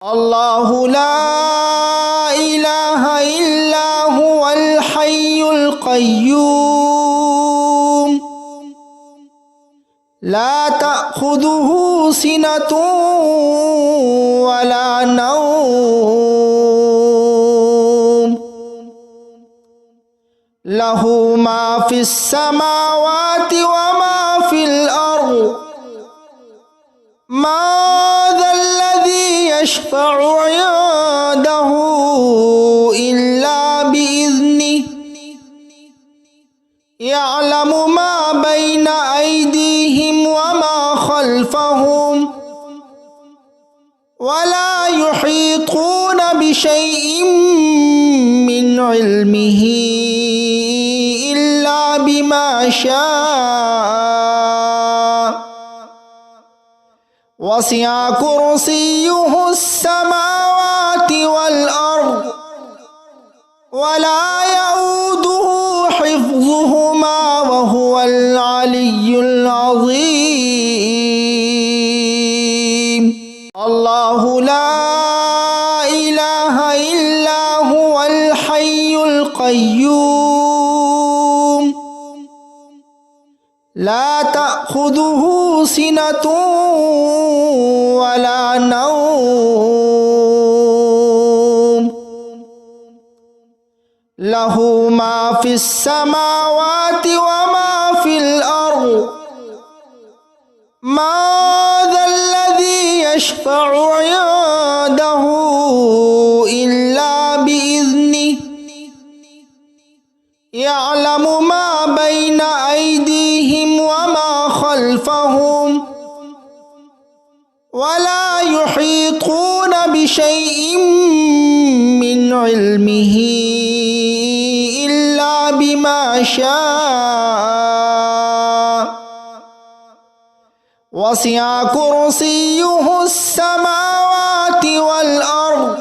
الله لا إله إلا هو الحي القيوم لا تأخذه سنة ولا نوم له ما في السماوات وما في الأرض ما ذا الذي يشفع عنده إلا بإذنه يعلم ما بين أيديهم وما خلفهم ولا يحيطون بشيء من علمه إلا بما شاء وسع كرسيه السماوات والأرض ولا يؤوده حفظهما وهو العلي العظيم الله لا إله إلا هو الحي القيوم لا تأخذه سنة ولا نوم له ما في السماوات وما في الأرض ما ذا الذي يشفع عنده إلا بإذنه يعلم ما بين أيديهم وما خلفهم ولا يحيطون بشيء من علمه إلا بما شاء وسع كرسيه السماوات والأرض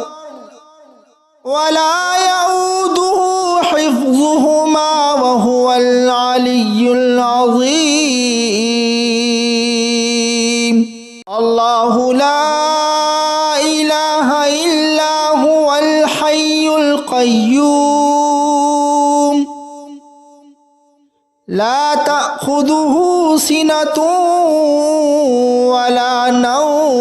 ولا يؤوده حفظهما وهو العلي العظيم الله لا إله إلا هو الحي القيوم لا تأخذه سنة ولا نوم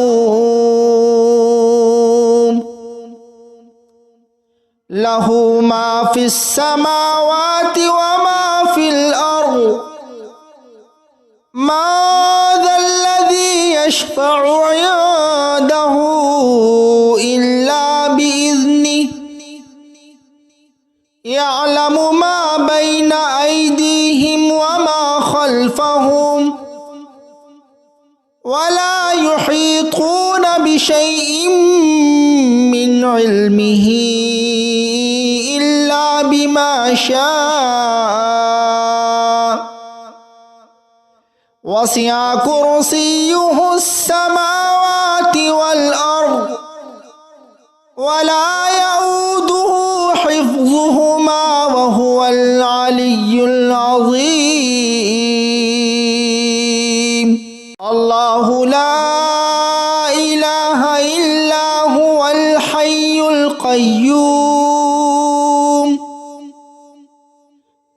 له ما في السماوات وما في الأرض ما ذا الذي يشفع عنده إلا بإذنه يعلم ما بين أيديهم وما خلفهم ولا يحيطون بشيء من علمه إلا بما شاء وسع كرسيه السماوات والأرض ولا يؤوده حفظهما وهو العلي العظيم الله لا إله إلا هو الحي القيوم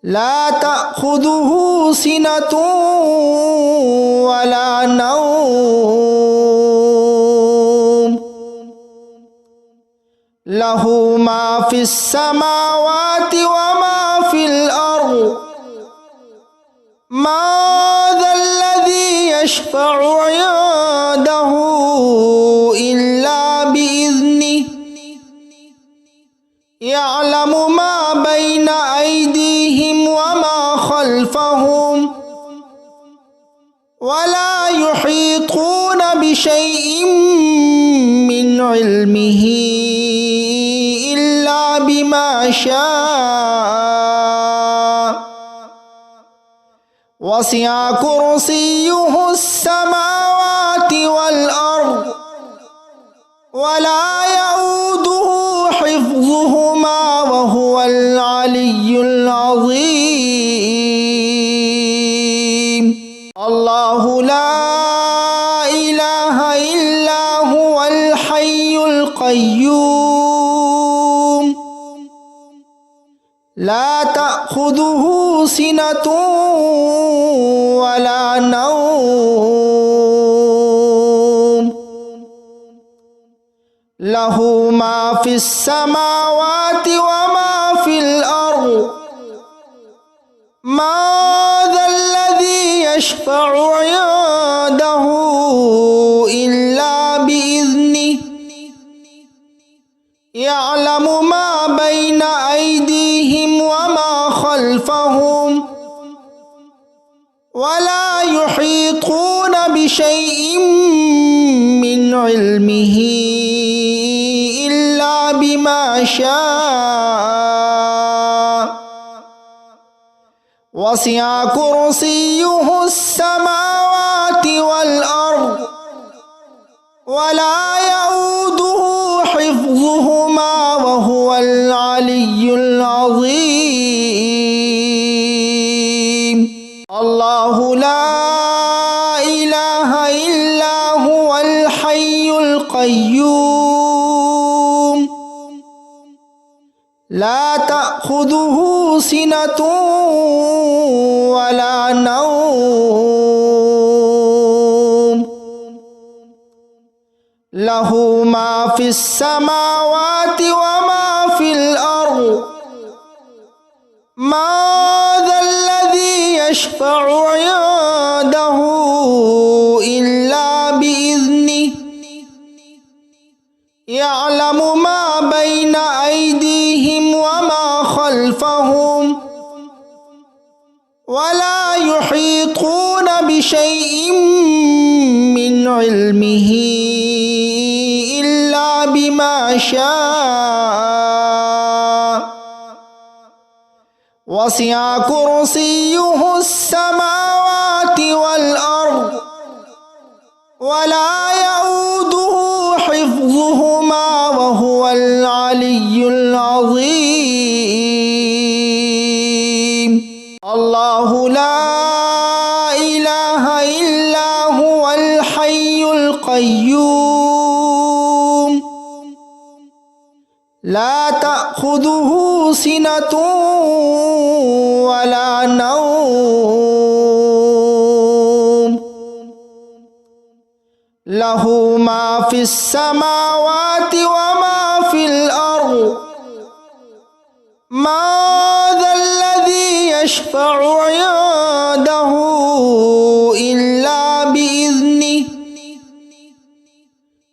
لا تأخذه سنة ولا نوم له ما في السماوات وما في الأرض ما ذا الذي يشفع عنده إلا بإذنه يعلم ما بين أيديهم وما خلفهم ولا يحيطون بشيء من علمه إلا بما شاء وسع كرسيه السماوات والأرض ولا يؤوده حفظهما وهو العلي العظيم الله لا إله إلا هو الحي القيوم القيوم لا تأخذه سنة ولا نوم له ما في السماوات وما في الأرض ما ذا الذي يشفع عنده إلا بإذنه يعلم ما بين أيديهم وما خلفهم ولا يحيطون بشيء من علمه إلا بما شاء وسع كرسيه السماوات والأرض ولا يؤوده حفظهما وهو العلي العظيم الله لا إله إلا هو الحي القيوم لا تأخذه سنة ولا نوم له ما في السماوات وما في الأرض ما ذا الذي يشفع عنده إلا بإذنه يعلم ما بين أيديهم وما خلفهم ولا يحيطون بشيء من علمه إلا بما شاء وسع كرسيه السماوات والأرض ولا يؤوده حفظهما وهو العلي العظيم الله لا إله إلا هو الحي القيوم لا تأخذه سنة ولا نوم له ما في السماوات وما في الأرض ما ذا الذي يشفع عنده إلا بإذنه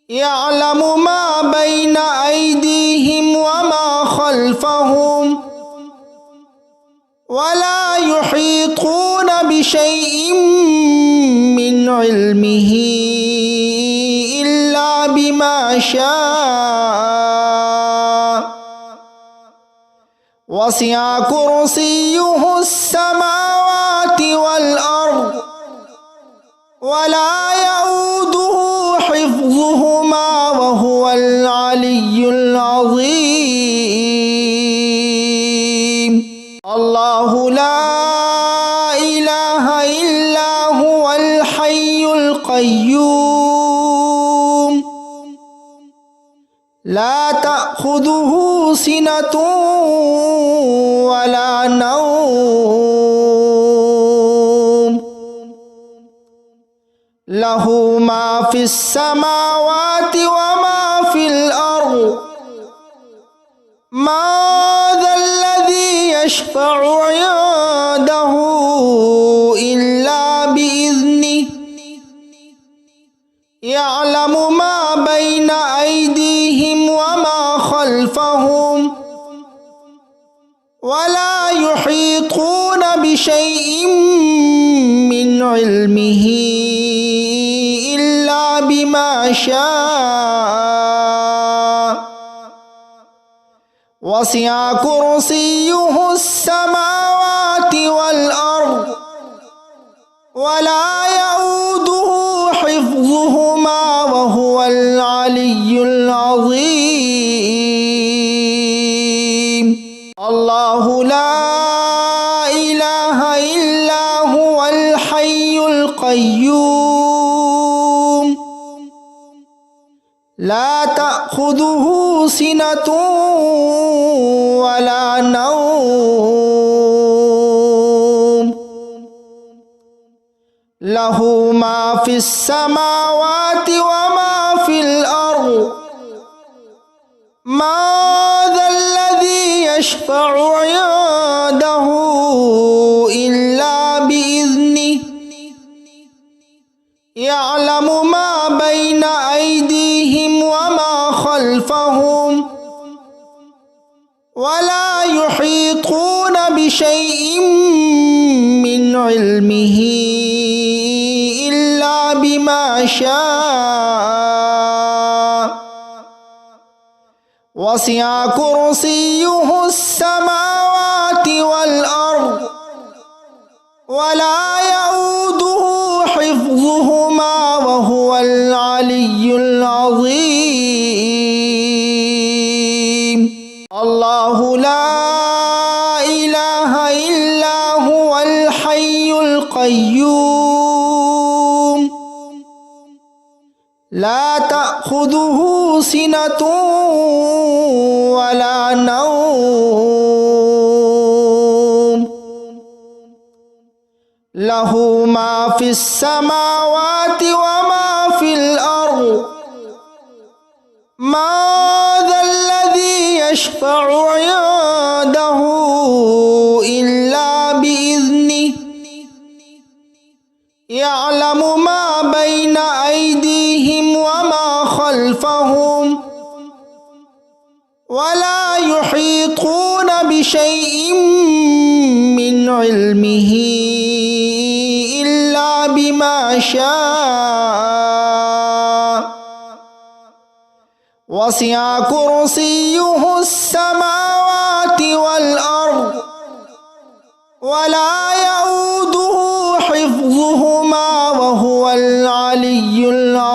يعلم ما بين أيديهم وما خلفهم ولا يحيطون بشيء من علمه إلا بما شاء وسع كرسيه السماوات والأرض ولا يؤوده حفظهما وهو العلي العظيم الله لا إله إلا هو الحي القيوم لا تأخذه سنة ولا نوم له ما في السماوات وما في الأرض ما ذا الذي يشفع عنده إلا بإذنه يعلم ما بين أيديهم وما خلفهم ولا يحيطون بشيء من علمه إلا بما شاء وسع كرسيه السماوات والأرض ولا يؤوده حفظهما وهو العلي العظيم الله لا إله إلا هو الحي القيوم لا تأخذه تأخذه سنة ولا نوم له ما في السماوات وما في الأرض ما ذا الذي يشفع عنده إلا بإذنه يعلم ما بين أيديهم وما خلفهم ولا يحيطون بشيء من علمه إلا بما شاء وسع كرسيه السماوات والأرض ولا يؤوده حفظهما وهو العلي العظيم الله لا إله إلا هو الحي القيوم لا تأخذه سنة ولا نوم له ما في السماوات وما في الأرض ما ذا الذي يشفع عنده إلا بإذنه يعلم ما بين أيديهم وما خلفهم ولا يحيطون بشيء من علمه إلا بما شاء وسع كرسيه السماوات والأرض ولا يؤوده حفظهما وهو العلي العظيم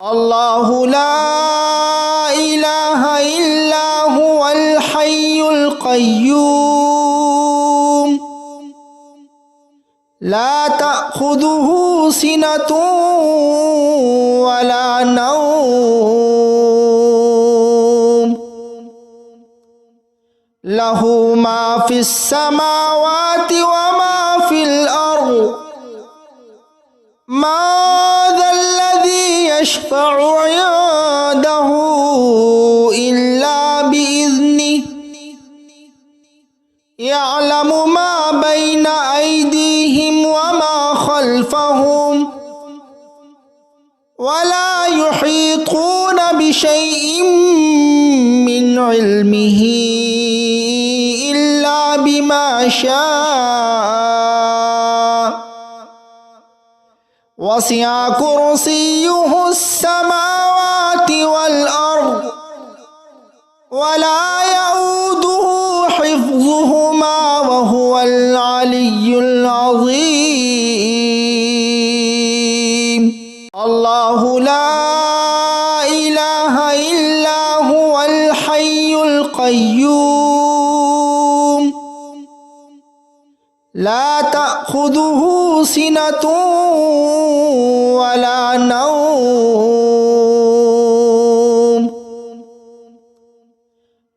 الله لا إله إلا هو الحي القيوم لا تأخذه سنة ولا نوم له ما في السماوات وما في الأرض ما ذا الذي يشفع عنده إلا بإذنه يعلم ما بين أيديهم وما خلفهم ولا يحيطون بشيء من علمه إلا بما شاء وسع كرسيه السماوات والأرض ولا يؤوده حفظهما وهو العلي العظيم الله لا إله إلا هو الحي القيوم لا تأخذه سنة ولا نوم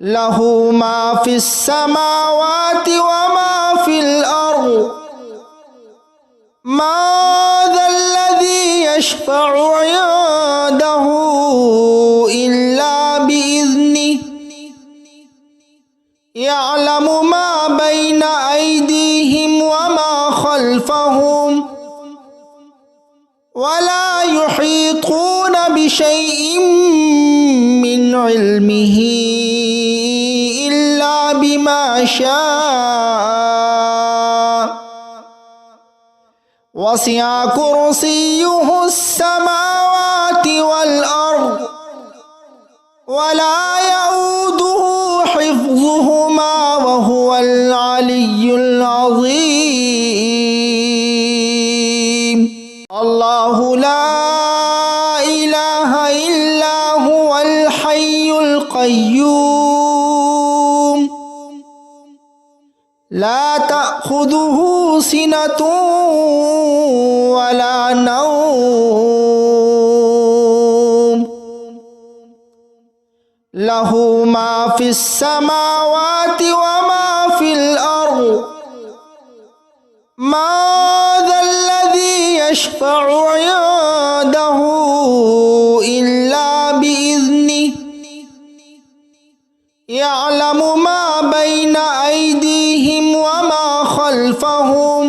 له ما في السماوات وما في الأرض ما ذا الذي يشفع عنده إلا بإذنه يعلم ما بين أيديهم وما خلفهم ولا يحيطون بشيء من علمه إلا بما شاء وسع كرسيه السماوات والأرض ولا يؤوده حفظهما وهو العلي العظيم الله لا إله إلا هو الحي القيوم لا تأخذه سنة ولا نوم লাহু মা ফিস সামাওয়াতি ওয়া মা ফিল আরদ মা যাল্লাযী ইয়াশফাউ ইনদাহু ইল্লা বিইذনিহি ইয়ালামু মা বাইনা আইদিহিম ওয়া মা খালফাহুম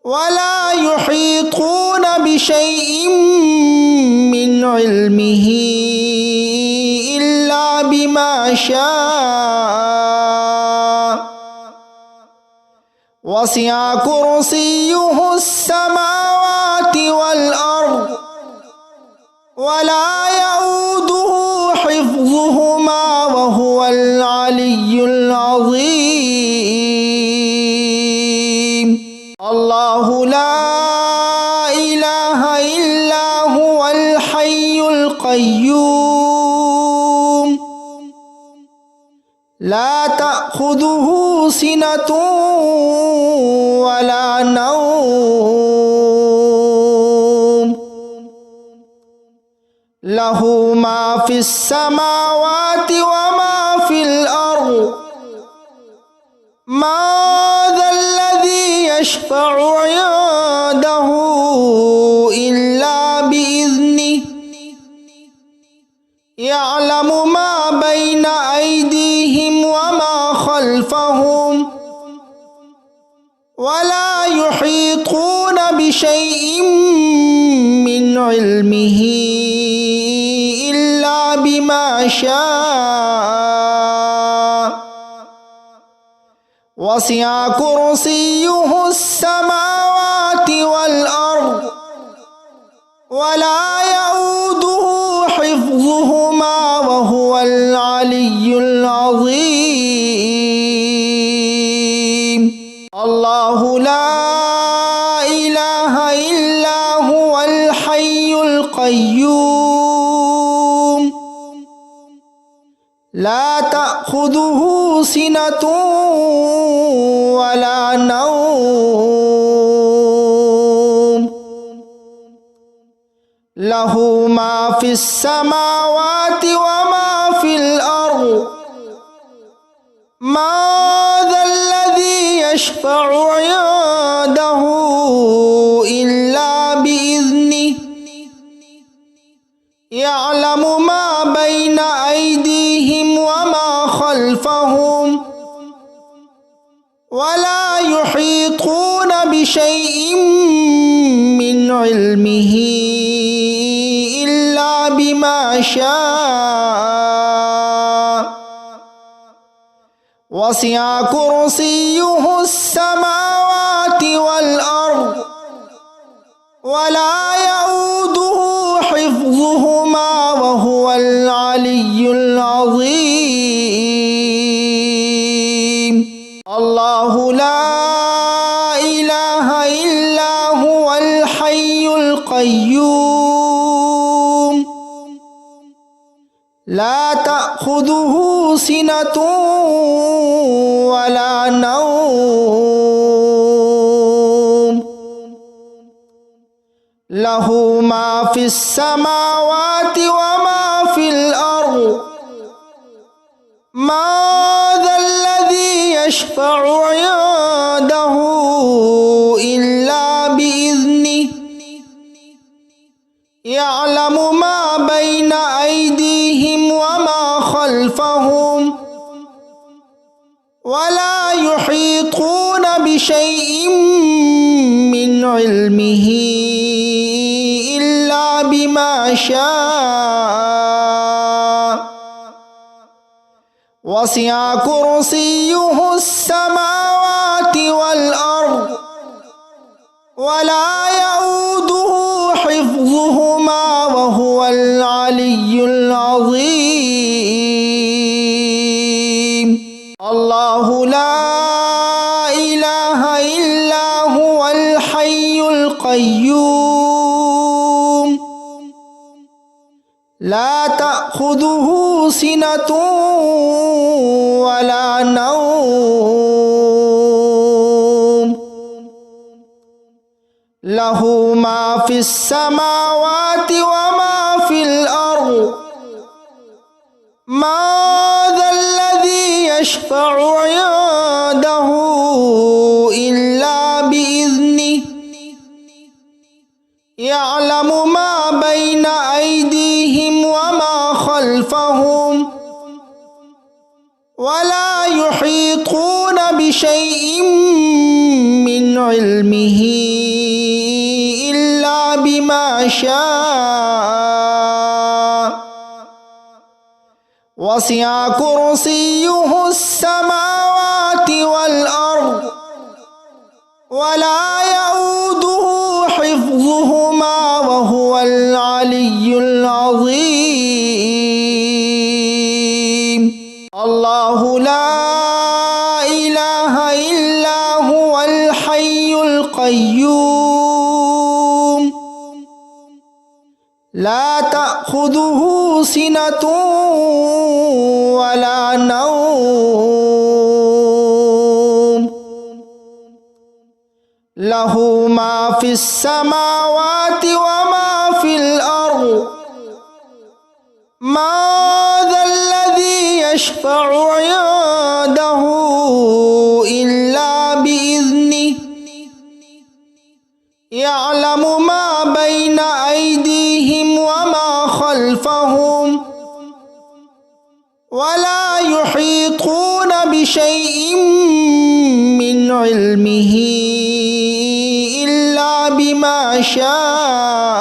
ওয়া লা ইউহীতুনা বিশাইইন মিন ইলমিহি ইল্লা বিমা শাআ ওয়াসি'a কুরসিয়্যুহুস সামাওয়াতি ওয়াল আরদ ওয়া লা ইয়াউদুহু হিফযুহুমা ওয়া হুয়াল আলিয়্যুল আযীম। আল্লাহু লা ইলাহা ইল্লা হুয়াল হাইয়ুল কাইয়্যুম লা তা'খুযুহু সিনাতুন ওয়া লা নাওম লাহু মা ফিস সামাওয়াতি ওয়া মা ফিল আরদ মা যাল্লাযী ইয়াশফাউ ইনদাহু ইল্লা বিইذনিহি ইয়ালামু মা বাইনা আইদিহিম ওয়া মা খালফাহুম ওয়া লা ইউহীতুনা বিশাইইন মিন ইলমিহি ইল্লা বিমা শাআ ওয়াসি'a কুরসিয়্যুহুস সামাওয়াতি ওয়াল আরদ ওয়া লা ইয়াউদুহু হিফযুহুমা ওয়া হুয়াল আলিয়্যুল আযীম। আল্লাহু লা ইলাহা ইল্লা হুয়াল হাইয়ুল কাইয়্যুম লা তা'খুযুহু সিনাতুন ওয়া লা নাওম লাহু মা ফিস সামাওয়াতি ওয়া মা ফিল আরদ মা যাল্লাযী ইয়াশফাউ ইনদাহু ইল্লা বিইذনিহি ইয়ালামু মা বাইনা আইদিহিম ওয়া মা খালফাহুম ওয়া লা ইউহীতুনা বিশাইইন মিন ইলমিহি ইল্লা বিমা শাআ ওয়াসি'a কুরসিয়্যুহুস সামাওয়াতি ওয়াল আরদ ওয়া লা ইয়াউদুহু হিফযুহুমা ওয়া হুয়াল আলিয়্যুল আযীম। আল্লাহু লা ইলাহা ইল্লা হুয়াল হাইয়ুল কাইয়্যুম লা তা'খুযুহু সিনাতুন ওয়া লা নাওম লাহু মা ফিস সামাওয়াতি ওয়া মা ফিল আরদ মা যাল্লাযী ইয়াশফাউ ইনদাহু ইল্লা বিইذনিহি ইয়ালামু মা বাইনা আইদিহিম ওয়া মা খালফাহুম ওয়া লা ইউহীতুনা বিশাইইন মিন ইলমিহি ইল্লা বিমা শাআ ওয়াসি'a কুরসিয়্যুহুস সামাওয়াতি ওয়াল আরদ ওয়া লা ইয়াউদুহু হিফযুহুমা ওয়া হুয়াল আলিয়্যুল আযীম। আল্লাহু লা ইলাহা ইল্লা হুয়াল হাইয়ুল কাইয়্যুম লা তা'খুযুহু সিনাতুন ওয়া লা নাওম লাহু মা ফিস সামাওয়াতি ওয়া মা ফিল আরদ ما ذا الذي يشفع عنده إلا بإذنه يعلم ما بين أيديهم وما خلفهم ولا يحيطون بشيء من علمه إلا بما شاء وسع كرسيه السماوات والأرض ولا يؤوده حفظهما وهو العلي العظيم الله لا إله إلا هو الحي القيوم لا تأخذه سنة ولا نوم له ما في السماوات وما في الأرض ما ذا الذي يشفع عنده إلا بإذنه يعلم ما بين أيديهم وما خلفهم ولا يحيطون بشيء من علمه إلا بما شاء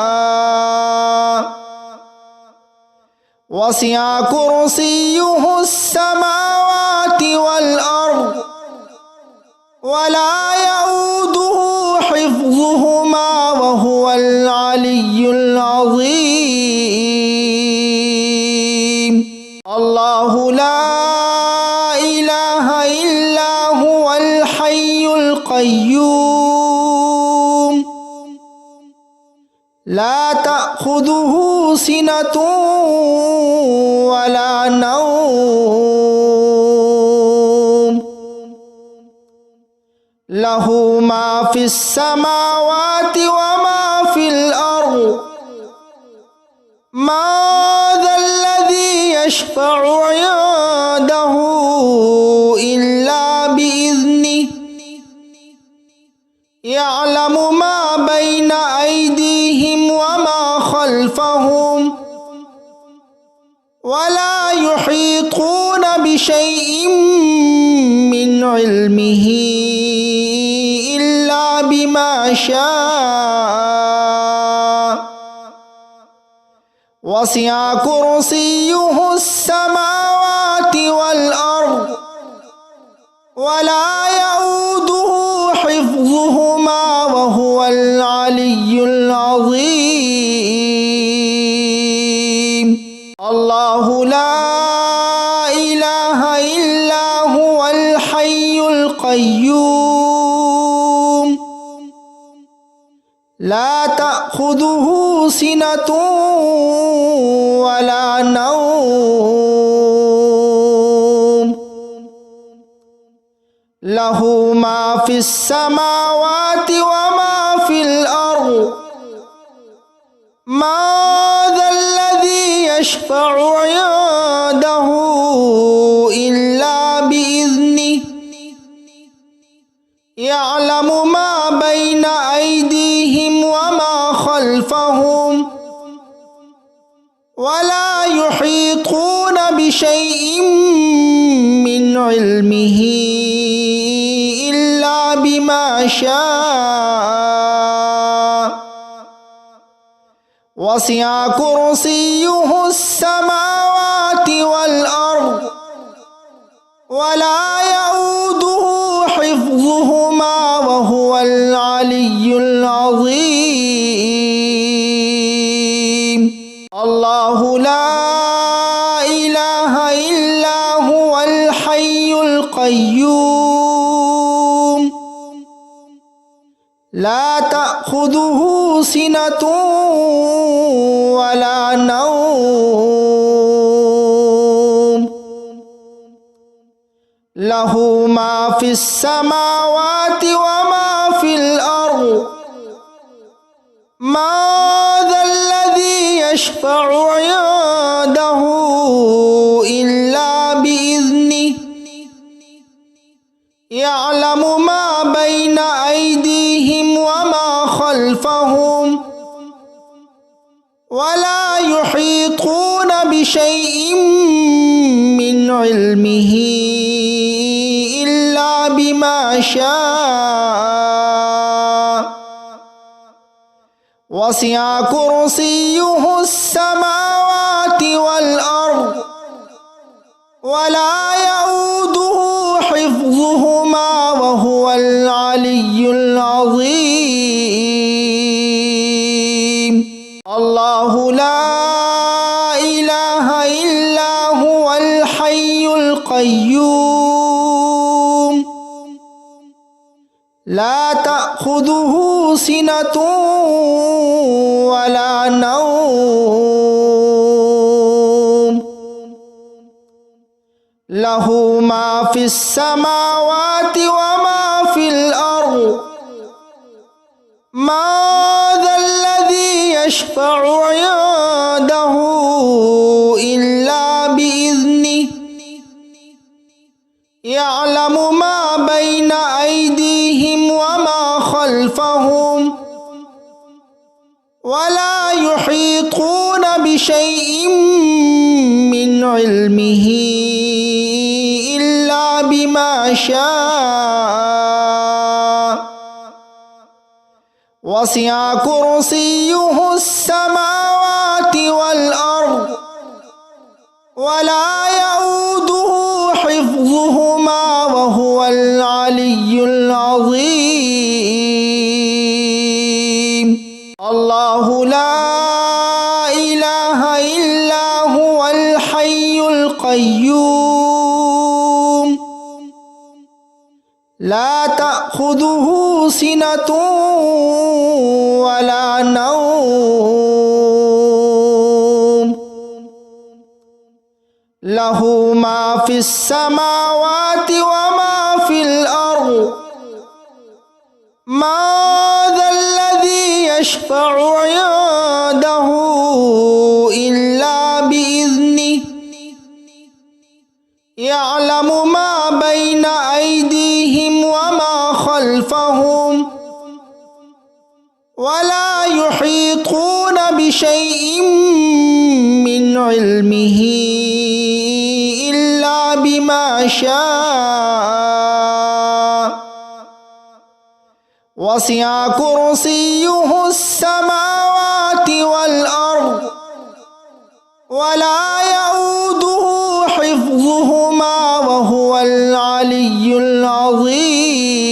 وسع كرسيه السماوات والأرض ولا يؤوده حفظهما وهو العلي العظيم الله لا إله إلا هو الحي القيوم لا تأخذه سنة ولا نوم له ما في السماوات وما في الأرض ما ذا الذي يشفع عنده إلا بإذنه يعلم ما بين أيديهم وما خلفهم ولا يحيطون بشيء من علمه إلا بما شاء وسع كرسيه السماوات والأرض ولا يؤوده حفظهما وهو العلي العظيم الله لا إله إلا هو الحي القيوم لا تأخذه سنة ولا نوم له ما في السماوات وما في الأرض ما ذا الذي يشفع عنده إلا بإذنه يعلم ما بين أيديهم وما خلفهم ولا يحيطون بشيء من علمه إلا بما شاء وسع كرسيه السماوات والأرض ولا يؤوده حفظهما وهو العلي العظيم الله لا إله إلا هو الحي القيوم لا تأخذه سنة ولا نوم له ما في السماوات وما في الأرض ما ذا الذي يشفع عنده ولا يحيطون بشيء من علمه إلا بما شاء وسع كرسيه السماوات والأرض ولا يؤوده حفظهما وهو العلي العظيم الله لا إله إلا هو الحي القيوم لا تأخذه سنة ولا نوم له ما في السماوات وما في الأرض ما ذا الذي يشفع عنده إلا بإذنه يعلم ما بين أيديهم وما خلفهم ولا يحيطون بشيء من علمه إلا بما شاء وسع كرسيه السماوات والأرض ولا يؤوده حفظهما وهو العلي العظيم الله لا إله إلا هو الحي القيوم لا تأخذه سنة ولا نوم له ما في السماوات وما في الأرض ما ذا الذي يشفع عنده إلا بإذنه يعلم ما بين أيديهم وما خلفهم ولا يحيطون بشيء من علمه إلا بما شاء وسع كرسيه السماوات والأرض ولا يؤوده حفظهما وهو العلي العظيم